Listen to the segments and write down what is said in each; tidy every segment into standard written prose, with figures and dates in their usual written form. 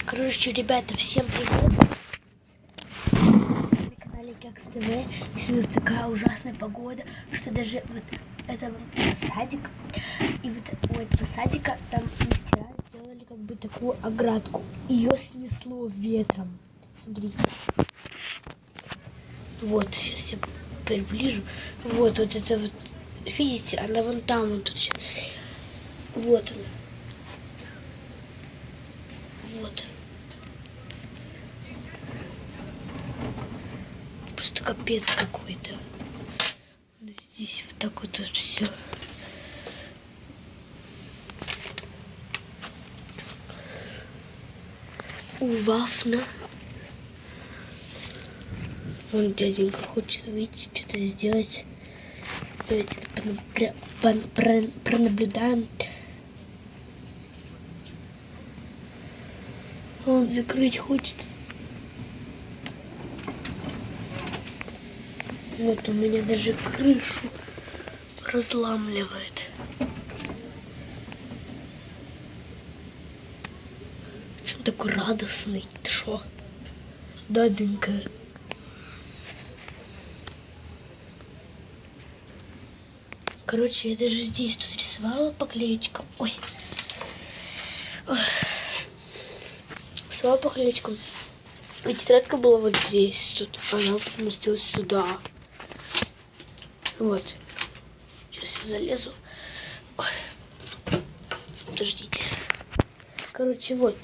Короче, ребята, всем привет! На канале Кекс ТВ. Сегодня такая ужасная погода, что даже вот это садик, и вот у этого садика там мастера сделали как бы такую оградку. Ее снесло ветром. Смотрите. Вот, сейчас я приближу. Вот это вот, видите, она вон там, вот тут сейчас. Вот она. Вот. Просто капец какой-то. Здесь вот так вот все. Ужасно. Вон дяденька хочет выйти, что-то сделать. Давайте пронаблюдаем. Он закрыть хочет. Вот у меня даже крышу разламливает. Что он такой радостный? Ты шо? Даденька. Короче, я даже здесь тут рисовала по клеечкам. Ой. Рисовала по клеечкам. И тетрадка была вот здесь. Тут она поместилась сюда. Вот. Сейчас я залезу. Ой. Подождите. Короче, вот.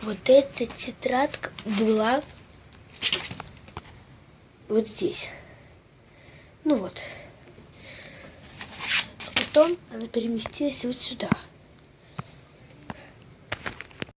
Вот эта тетрадка была вот здесь. Ну вот. А потом она переместилась вот сюда.